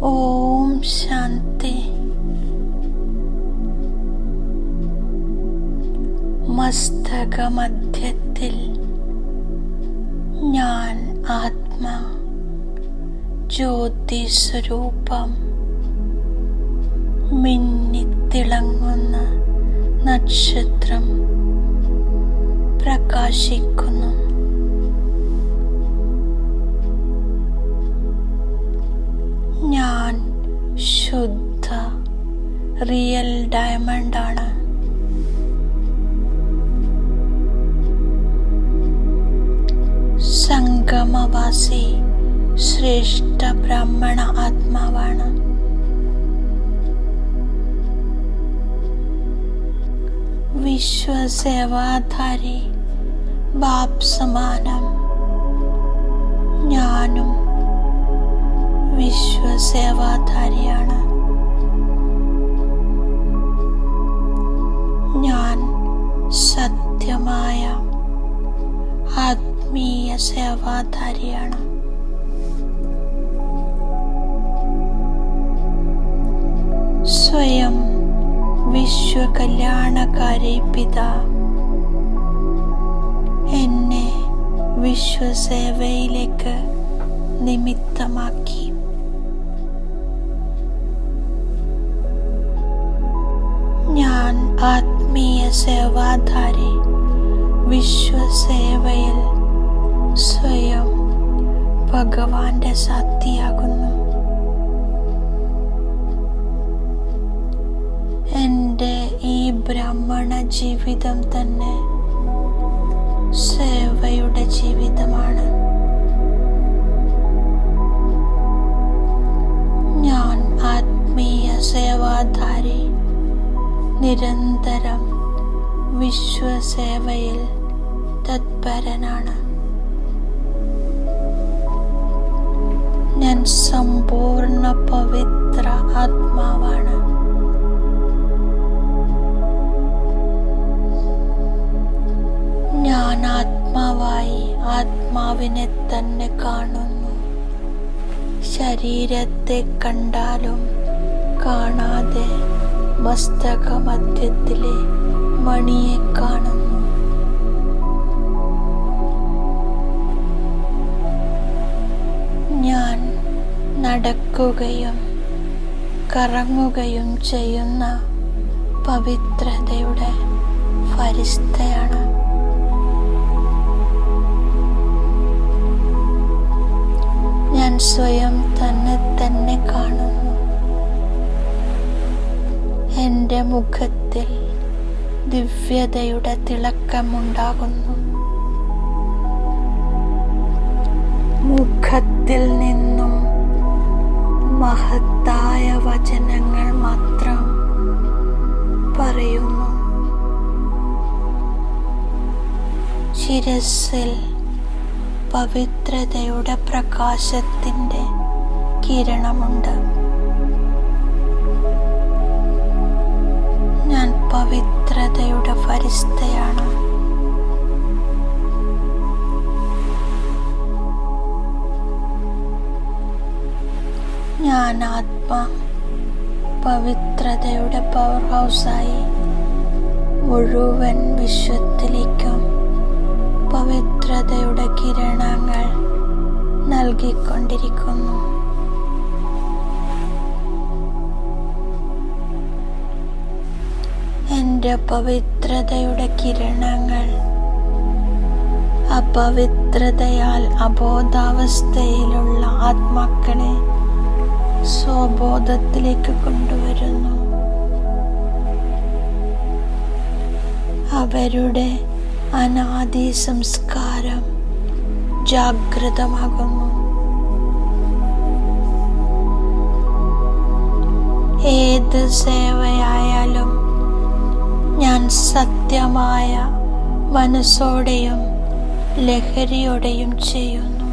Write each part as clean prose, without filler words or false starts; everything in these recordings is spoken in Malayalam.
ഓം ശാന്തി. മസ്തകമധ്യത്തിൽ ഞാൻ ആത്മാ, ജ്യോതി സ്വരൂപം, മിന്നിത്തിളങ്ങുന്ന നക്ഷത്രം പ്രകാശിക്കുന്നു. ഞാൻ ശുദ്ധ റിയൽ ഡയമണ്ടാണ്. സംഗമവാസി ശ്രേഷ്ഠ ബ്രാഹ്മണ ആത്മാവാണ്. വിശ്വസേവാധാരി ബാപ് സമാനം. ഞാനും വിശ്വസേവാധാരിയാണ്. ഞാൻ സത്യമായ ആത്മീയ സേവാധാരിയാണ്. സ്വയം വിശ്വകല്യാണകാരി പിതാ എന്നെ വിശ്വസേവയിലേക്ക് നിമിത്തമാക്കി. ഞാൻ ആത്മീയ സേവാധാരി വിശ്വസേവയിൽ സ്വയം ഭഗവാന്റെ സാക്ഷിയാകുന്നു. എൻ്റെ ഈ ബ്രാഹ്മണ ജീവിതം തന്നെ സേവയുടെ ജീവിതമാണ്. ഞാൻ ആത്മീയ സേവാധാരി നിരന്തരം വിശ്വസേവയിൽ തത്പരനാണ്. ഞാൻ സമ്പൂർണ്ണ പവിത്ര ആത്മാവാണ്. ഞാൻ ആത്മാവായി ആത്മാവിനെ തന്നെ കാണുന്നു. ശരീരത്തെ കണ്ടാലും കാണാതെ മസ്തകമധ്യത്തിലെ മണിയെ കാണുന്നു. ഞാൻ നടക്കുകയും കറങ്ങുകയും ചെയ്യുന്ന പവിത്രതയുടെ ഫരിസ്തയാണ്. ഞാൻ സ്വയം തന്നെ കാണുന്നു. എൻ്റെ മുഖത്തിൽ ദിവ്യതയുടെ തിളക്കമുണ്ടാകുന്നു. മുഖത്തിൽ നിന്നും മഹത്തായ വചനങ്ങൾ മാത്രം പറയുന്നു. ശിരസിൽ പവിത്രതയുടെ പ്രകാശത്തിൻ്റെ കിരണമുണ്ട്. ഞാൻ പവിത്രതയുടെ ഫരിസ്തയാണ്. ഞാൻ ആത്മാ പവിത്രതയുടെ പവർ ഹൗസായി മുഴുവൻ വിശ്വത്തിലേക്കും പവിത്രതയുടെ കിരണങ്ങൾ നൽകിക്കൊണ്ടിരിക്കുന്നു. എൻ്റെ പവിത്രതയുടെ കിരണങ്ങൾ അപവിത്രതയാൽ അബോധാവസ്ഥയിലുള്ള ആത്മാക്കളെ സ്വബോധത്തിലേക്ക് കൊണ്ടുവരുന്നു. അവരുടെ അനാദി സംസ്കാരം ജാഗ്രതമാകുന്നു. ഏത് സേവയായാലും ഞാൻ സത്യമായ മനസ്സോടെയും ലഹരിയോടെയും ചെയ്യുന്നു.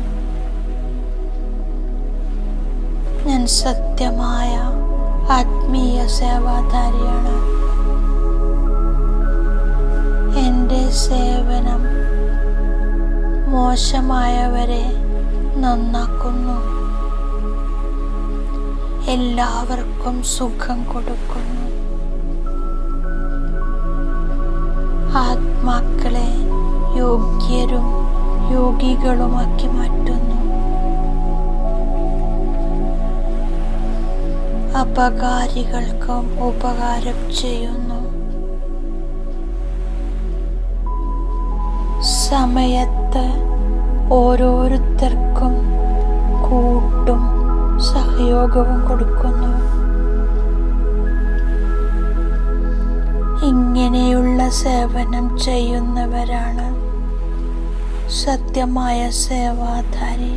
ഞാൻ സത്യമായ ആത്മീയ സേവാധാരിയാണ്. എൻ്റെ സേവനം മോശമായവരെ നന്നാക്കുന്നു. എല്ലാവർക്കും സുഖം കൊടുക്കുന്നു. ആത്മാക്കളെ യോഗ്യരും യോഗികളുമാക്കി മാറ്റുന്നു. അപകാരികൾക്കും ഉപകാരം ചെയ്യുന്നു. സമയത്ത് ഓരോരുത്തർക്കും കൂട്ടും സഹയോഗവും കൊടുക്കുന്നു. ഇങ്ങനെയുള്ള സേവനം ചെയ്യുന്നവരാണ് സത്യമായ സേവാധാരി.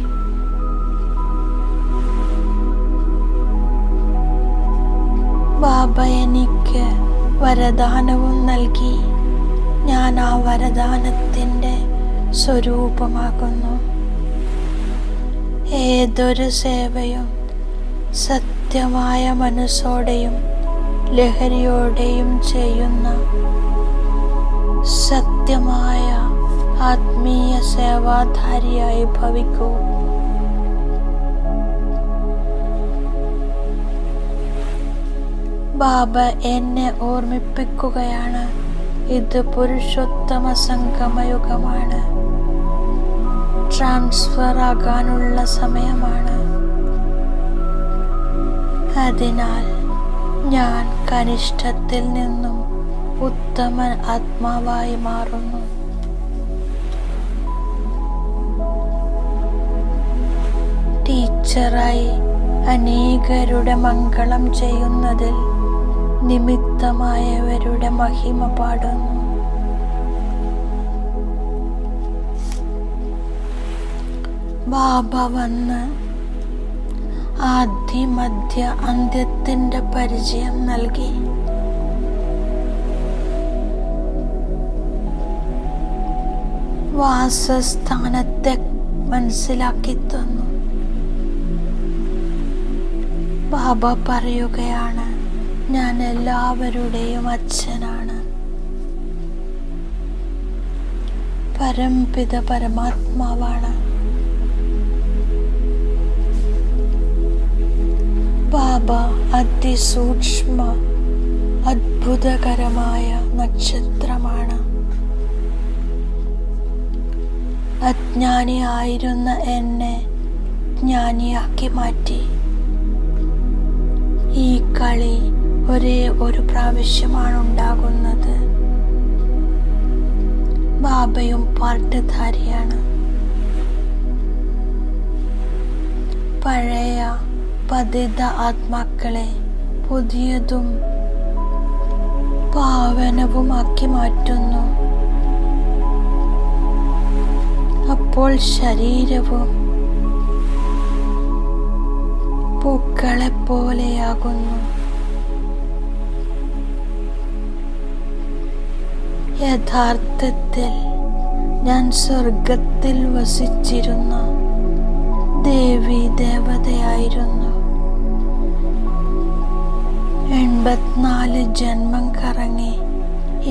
ബാബ എനിക്ക് വരദാനവും നൽകി. ഞാൻ ആ വരദാനത്തിൻ്റെ സ്വരൂപമാകുന്നു. ഏതൊരു സേവയും സത്യമായ മനസ്സോടെയും ലഹരിയോടെയും ചെയ്യുന്ന സത്യമായ ആത്മീയ സേവാധാരിയായി ഭവിക്കൂ. ബാബ എന്നെ ഓർമ്മിപ്പിക്കുകയാണ്, ഇത് പുരുഷോത്തമ സംഗമയുഗമാണ്. ട്രാൻസ്ഫർ ആകാനുള്ള സമയമാണ്. അതിനാൽ ഞാൻ കനിഷ്ഠത്തിൽ നിന്നും ഉത്തമ ആത്മാവായി മാറുന്നു. ടീച്ചറായി അനേകരുടെ മംഗളം ചെയ്യുന്നതിൽ നിമിത്തമായവരുടെ മഹിമ പാടുന്നു. ബാബ വന്ന് ആദ്യ മധ്യ അന്ത്യത്തിൻ്റെ പരിചയം നൽകി. വാസസ്ഥാനത്തെ മനസ്സിലാക്കി തന്നു. ബാബ പറയുകയാണ്, ഞാൻ എല്ലാവരുടെയും അച്ഛനാണ്. പരംപിത പരമാത്മാവാണ്. ബാബ അതിസൂക്ഷ്മ അത്ഭുതകരമായ നക്ഷത്രമാണ്. അജ്ഞാനിയായിരുന്ന എന്നെ ജ്ഞാനിയാക്കി മാറ്റി. ഈ കളി ഒരേ ഒരു പ്രാവശ്യമാണ് ഉണ്ടാകുന്നത്. ബാബയും പാട്ടുധാരിയാണ്. പഴയ പതിത ആത്മാക്കളെ പുതിയതും പാവനവുമാക്കി മാറ്റുന്നു. അപ്പോൾ ശരീരവും പൂക്കളെ പോലെയാകുന്നു. യഥാർത്ഥത്തിൽ ഞാൻ സ്വർഗത്തിൽ വസിച്ചിരുന്ന ദേവി ദേവതയായിരുന്നു. 84 ജന്മം കറങ്ങി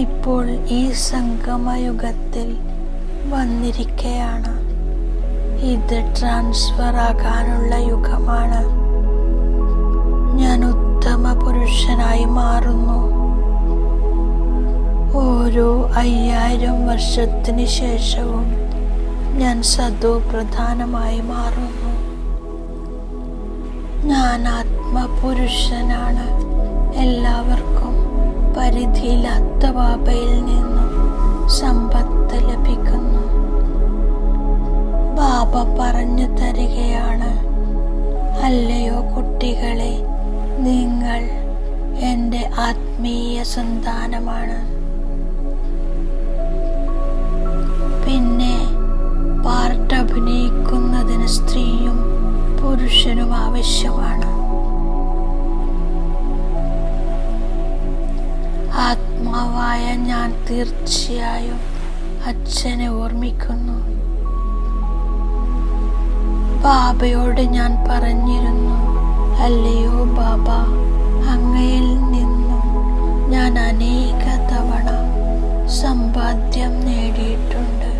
ഇപ്പോൾ ഈ സംഗമയുഗത്തിൽ വന്നിരിക്കുകയാണ്. ഇത് ട്രാൻസ്ഫർ ആകാനുള്ള യുഗമാണ്. ഞാൻ ഉത്തമ പുരുഷനായി മാറുന്നു. ഓരോ 5000 വർഷത്തിന് ശേഷവും ഞാൻ സദോ പ്രധാനമായി മാറുന്നു. ഞാൻ ആത്മപുരുഷനാണ്. എല്ലാവർക്കും പരിധിയില്ലാത്ത ബാബയിൽ നിന്നും സമ്പത്ത് ലഭിക്കുന്നു. ബാബ പറഞ്ഞു തരികയാണ്, അല്ലയോ കുട്ടികളെ, നിങ്ങൾ എൻ്റെ ആത്മീയ സന്താനമാണ്. പിന്നെ പാർട്ട് അഭിനയിക്കുന്നതിന് സ്ത്രീയും പുരുഷനും ആവശ്യമാണ്. ആത്മാവായ ഞാൻ തീർച്ചയായും അച്ഛനെ ഓർമ്മിക്കുന്നു. ബാബയോട് ഞാൻ പറഞ്ഞിരുന്നു, അല്ലയോ ബാബ, അങ്ങയിൽ നിന്നും ഞാൻ അനേക തവണ സമ്പാദ്യം നേടിയിട്ടുണ്ട്.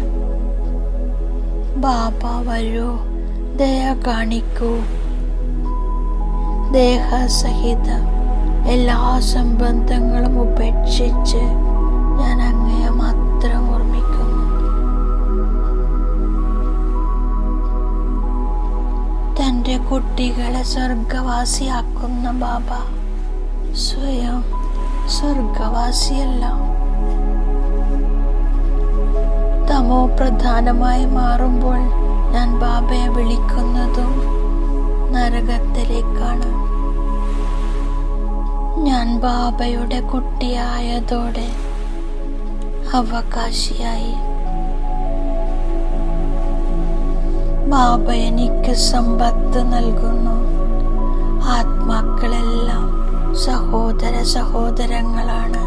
ബാബ വരൂ, ദയ കാണിക്കൂ. ദേഹസഹിത എല്ലാ സംബന്ധങ്ങളും ഉപേക്ഷിച്ച് ഞാൻ അങ്ങയെ മാത്രം ഓർമ്മിക്കുന്നു. തൻ്റെ കുട്ടികളെ സ്വർഗവാസിയാക്കുന്ന ബാബ സ്വയം സ്വർഗവാസിയല്ല. തമോ പ്രധാനമായി മാറുമ്പോൾ ഞാൻ ബാബയെ വിളിക്കുന്നതും നരകത്തിലേക്കാണ്. ഞാൻ ബാബയുടെ കുട്ടിയായതോടെ അവകാശിയായി. ബാബ എനിക്ക് സമ്പത്ത് നൽകുന്നു. ആത്മാക്കളെല്ലാം സഹോദര സഹോദരങ്ങളാണ്.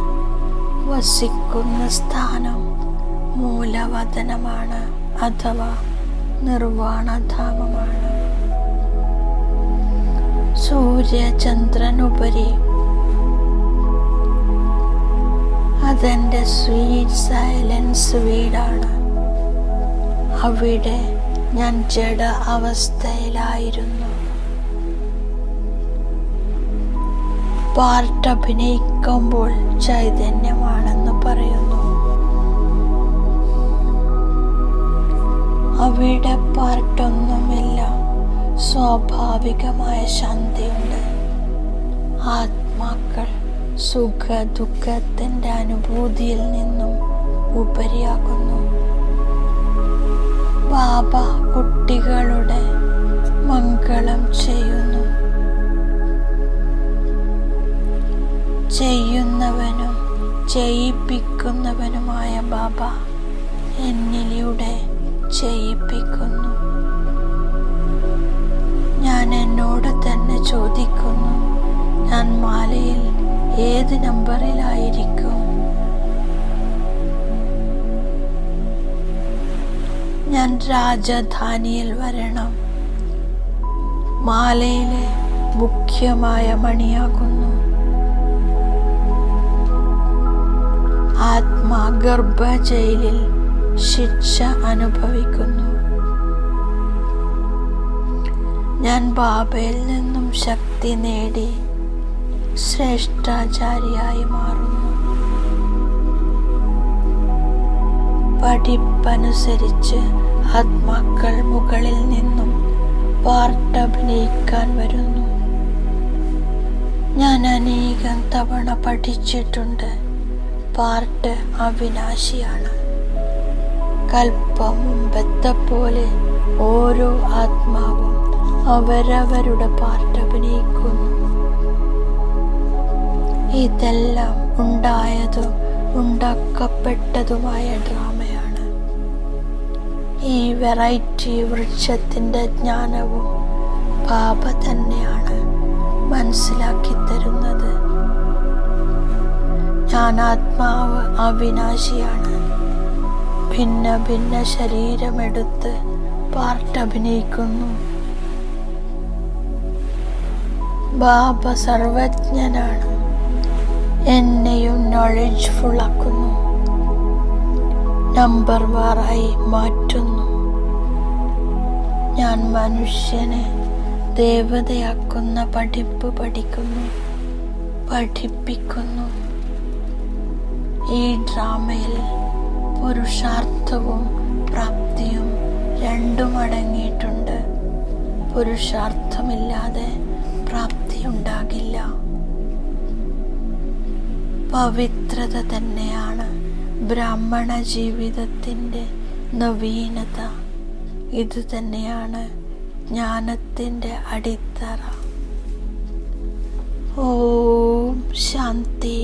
വസിക്കുന്ന സ്ഥാനം മൂലവതനമാണ് അഥവാ നിർവാണധാമമാണ്. സൂര്യചന്ദ്രനുപരി അതെൻ്റെ സ്വീറ്റ് സൈലൻസ് വീടാണ്. അവിടെ ഞാൻ ജഡ അവസ്ഥയിലായിരുന്നു. പാർട്ട് അഭിനയിക്കുമ്പോൾ ചൈതന്യമാണെന്ന് പറയുന്നു. അവിടെ പാർട്ടൊന്നുമില്ല. സ്വാഭാവികമായ ശാന്തിയുണ്ട്. ആത്മാക്കൾ സുഖ ദുഃഖത്തിൻ്റെ അനുഭൂതിയിൽ നിന്നും ഉപരിയാകുന്നു. ബാബ കുട്ടികളുടെ മംഗളം ചെയ്യുന്നു. ചെയ്യുന്നവനും ചെയ്യിപ്പിക്കുന്നവനുമായ ബാബ എന്നിലൂടെ ചെയ്യിപ്പിക്കുന്നു. ഞാൻ എന്നോട് തന്നെ ചോദിക്കുന്നു, ഞാൻ മാലയിൽ ഏത് നമ്പറിലായിരിക്കും? ഞാൻ രാജധാനിയിൽ വരണം. മാലയിലെ മുഖ്യമായ മണിയാകുന്നു. ആത്മാ ഗർഭ ജയിലിൽ ശിക്ഷ അനുഭവിക്കുന്നു. ഞാൻ ബാബയിൽ നിന്നും ശക്തി നേടി ശ്രേഷ്ഠാചാരിയായി മാറുന്നു. പഠിപ്പനുസരിച്ച് ആത്മാക്കൾ മുകളിൽ നിന്നും പാർട്ട് അഭിനയിക്കാൻ വരുന്നു. ഞാൻ അനേകം തവണ പഠിച്ചിട്ടുണ്ട്. പാർട്ട് അവിനാശിയാണ്. കൽപ്പം മുമ്പത്തെ പോലെ ഓരോ ആത്മാവും അവരവരുടെ പാർട്ട് അഭിനയിക്കുന്നു. ഇതെല്ലാം ഉണ്ടായതും ഉണ്ടാക്കപ്പെട്ടതുമായ ഡ്രാമയാണ്. ഈ വെറൈറ്റി വൃക്ഷത്തിൻ്റെ ജ്ഞാനവും ബാബ തന്നെയാണ് മനസ്സിലാക്കി തരുന്നത്. ഞാൻ ആത്മാവ് അവിനാശിയാണ്. ഭിന്ന ഭിന്ന ശരീരമെടുത്ത് പാർട്ട് അഭിനയിക്കുന്നു. ബാബ സർവജ്ഞനാണ്. എന്നെയും നോളജ്ഫുൾ ആക്കുന്നു. നമ്പർ വാറായി മാറ്റുന്നു. ഞാൻ മനുഷ്യനെ ദേവതയാക്കുന്ന പഠിപ്പ് പഠിപ്പിക്കുന്നു. ഈ ഡ്രാമയിൽ പുരുഷാർത്ഥവും പ്രാപ്തിയും രണ്ടും അടങ്ങിയിട്ടുണ്ട്. പുരുഷാർത്ഥമില്ലാതെ പ്രാപ്തി ഉണ്ടാകില്ല. പവിത്രത തന്നെയാണ് ബ്രാഹ്മണ ജീവിതത്തിൻ്റെ നവീനത. ഇത് തന്നെയാണ് ജ്ഞാനത്തിൻ്റെ അടിത്തറ. ഓം ശാന്തി.